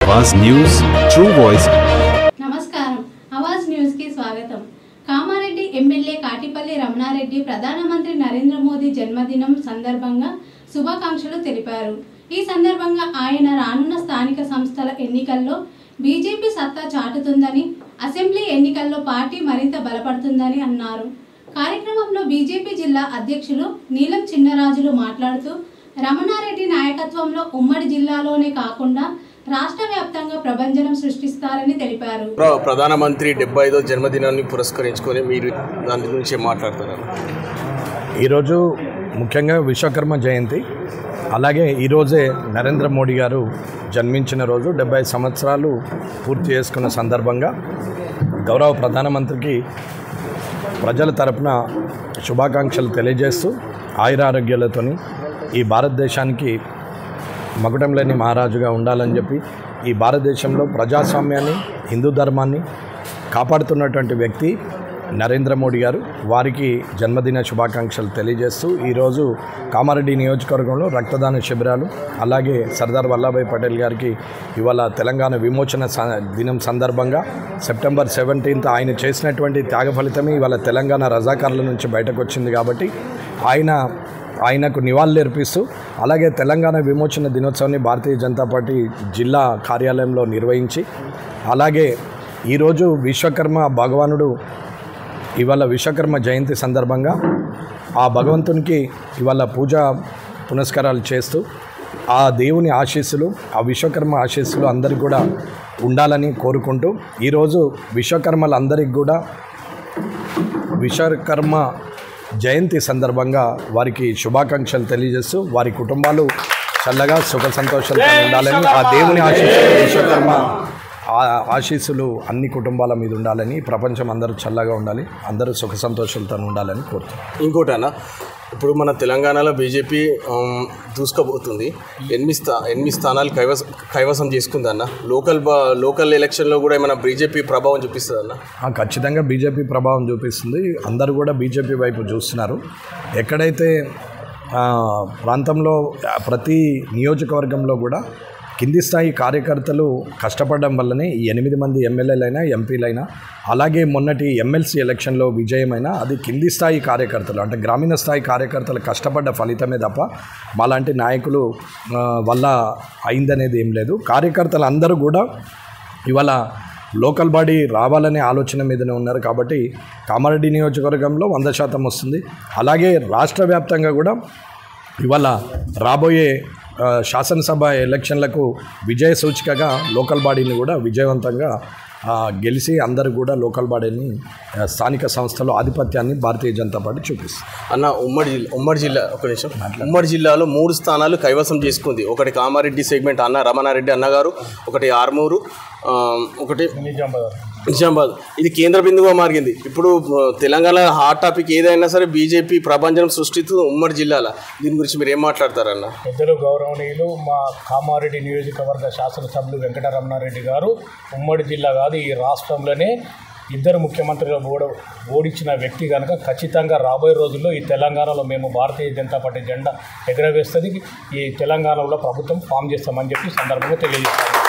आवाज news true voice. నమస్కారం Awaaz news కి స్వాగతం। కామారెడ్డి ఎమ్మెల్యే కాటిపల్లి రమణారెడ్డి ప్రధానమంత్రి నరేంద్ర మోదీ జన్మదినం సందర్భంగా శుభాకాంక్షలు తెలిపారు। ఈ సందర్భంగా ఆయన రానున్న స్థానిక సంస్థల ఎన్నికల్లో బీజేపీ సత్తా చాటుతుందని, అసెంబ్లీ ఎన్నికల్లో పార్టీ మరింత బలపడుతుందని అన్నారు। కార్యక్రమంలో బీజేపీ జిల్లా అధ్యక్షులు నీలం చిన్నరాజులు మాట్లాడుతూ రమణారెడ్డి నాయకత్వంలో ఉమ్మడి జిల్లాలోనే కాకుండా రాష్ట్ర వ్యాప్తంగా ప్రభంజనం సృష్టిస్తారని తెలిపారు। ప్రధానమంత్రి 75వ జన్మదినాన్ని పురస్కరించుకొని మీరు దాని గురించి మాట్లాడతారు। ఈరోజు ముఖ్యంగా విశ్వకర్మ జయంతి, అలాగే ఈరోజే నరేంద్ర మోడీ గారు జన్మించిన రోజు 75 సంవత్సరాలు పూర్తి చేసుకున్న సందర్భంగా గౌరవ ప్రధానమంత్రికి ప్రజల తరపున శుభాకాంక్షలు తెలియజేస్తూ ఆయురారోగ్యాలతోని ఈ భారతదేశానికి మకుటం లేని మహారాజుగా ఉండాలని చెప్పి ఈ భారతదేశంలో ప్రజాస్వామ్యాన్ని, హిందూ ధర్మాన్ని కాపాడుతున్నటువంటి వ్యక్తి నరేంద్ర మోడీ గారు, వారికి జన్మదిన శుభాకాంక్షలు తెలియజేస్తూ ఈరోజు కామారెడ్డి నియోజకవర్గంలో రక్తదాన శిబిరాలు, అలాగే సర్దార్ వల్లభాయ్ పటేల్ గారికి ఇవాళ తెలంగాణ విమోచన దినం సందర్భంగా సెప్టెంబర్ 17th ఆయన చేసినటువంటి త్యాగ ఫలితమే ఇవాళ తెలంగాణ రజాకారుల నుంచి బయటకు వచ్చింది కాబట్టి ఆయనకు నివాళులు అర్పిస్తూ, అలాగే తెలంగాణ విమోచన దినోత్సవాన్ని భారతీయ జనతా పార్టీ జిల్లా కార్యాలయంలో నిర్వహించి, అలాగే ఈరోజు విశ్వకర్మ భగవానుడు ఇవాళ విశ్వకర్మ జయంతి సందర్భంగా ఆ భగవంతునికి ఇవాళ పూజా పునస్కారాలు చేస్తూ ఆ దేవుని ఆశీస్సులు, ఆ విశ్వకర్మ ఆశీస్సులు అందరికీ కూడా ఉండాలని కోరుకుంటూ ఈరోజు విశ్వకర్మలందరికీ కూడా విశ్వకర్మ జయంతి సందర్భంగా వారికి శుభాకాంక్షలు తెలియజేస్తూ వారి కుటుంబాలు చల్లగా సుఖ సంతోషాలతో ఉండాలని, ఆ దేవుని ఆశీస్సులు, విశ్వకర్మ ఆశీస్సులు అన్ని కుటుంబాల మీద ఉండాలని, ప్రపంచం అందరూ చల్లగా ఉండాలి, అందరూ సుఖ సంతోషాలతో ఉండాలని కోరుతున్నాను। ఇంకోటి అన్న, ఇప్పుడు మన తెలంగాణలో బీజేపీ దూసుకుపోతుంది, 8 స్థానాలు కైవసం చేసుకుంది అన్న। లోకల్ ఎలక్షన్లో కూడా ఏమైనా బీజేపీ ప్రభావం చూపిస్తుంది అన్న? ఖచ్చితంగా బీజేపీ ప్రభావం చూపిస్తుంది, అందరూ కూడా బీజేపీ వైపు చూస్తున్నారు। ఎక్కడైతే ప్రాంతంలో ప్రతి నియోజకవర్గంలో కూడా కింది స్థాయి కార్యకర్తలు కష్టపడడం వల్లనే ఈ 8 మంది ఎమ్మెల్యేలైనా, ఎంపీలైనా, అలాగే మొన్నటి ఎమ్మెల్సీ ఎలక్షన్లో విజయమైనా అది కింది స్థాయి కార్యకర్తలు, అంటే గ్రామీణ స్థాయి కార్యకర్తలు కష్టపడ్డ ఫలితమే తప్ప మాలాంటి నాయకులు వల్ల అయిందనేది ఏం లేదు। కార్యకర్తలు అందరూ కూడా ఇవాళ లోకల్ బాడీ రావాలనే ఆలోచన మీదనే ఉన్నారు కాబట్టి కామారెడ్డి నియోజకవర్గంలో 100% వస్తుంది। అలాగే రాష్ట్ర వ్యాప్తంగా కూడా ఇవాళ రాబోయే శాసనసభ ఎలక్షన్లకు విజయ సూచికగా లోకల్ బాడీని కూడా విజయవంతంగా గెలిచి అందరూ కూడా లోకల్ బాడీని, స్థానిక సంస్థలో ఆధిపత్యాన్ని భారతీయ జనతా పార్టీ చూపిస్తుంది అన్న। ఉమ్మడి జిల్లా ఒక నిమిషం, ఉమ్మడి జిల్లాలో 3 స్థానాలు కైవసం చేసుకుంది। ఒకటి కామారెడ్డి సెగ్మెంట్ అన్న రమణారెడ్డి అన్నగారు, ఒకటి ఆర్మూరు, ఒకటి నిజామాబాద్। ఇది కేంద్ర బిందువుగా మారింది। ఇప్పుడు తెలంగాణ హాట్ టాపిక్ ఏదైనా సరే బీజేపీ ప్రభంజనం సృష్టిస్తూ ఉమ్మడి జిల్లాల, దీని గురించి మీరు ఏం మాట్లాడతారన్న? పెద్దలు గౌరవనీయులు మా కామారెడ్డి నియోజకవర్గ శాసనసభ్యులు వెంకటరమణారెడ్డి గారు ఉమ్మడి జిల్లా కాదు ఈ రాష్ట్రంలోనే 2 ముఖ్యమంత్రులు ఓడించిన వ్యక్తి కనుక ఖచ్చితంగా రాబోయే రోజుల్లో ఈ తెలంగాణలో మేము భారతీయ జనతా పార్టీ జెండా ఎగరవేస్తుంది, ఈ తెలంగాణలో ప్రభుత్వం ఫామ్ చేస్తామని చెప్పి సందర్భంగా తెలియజేస్తాము।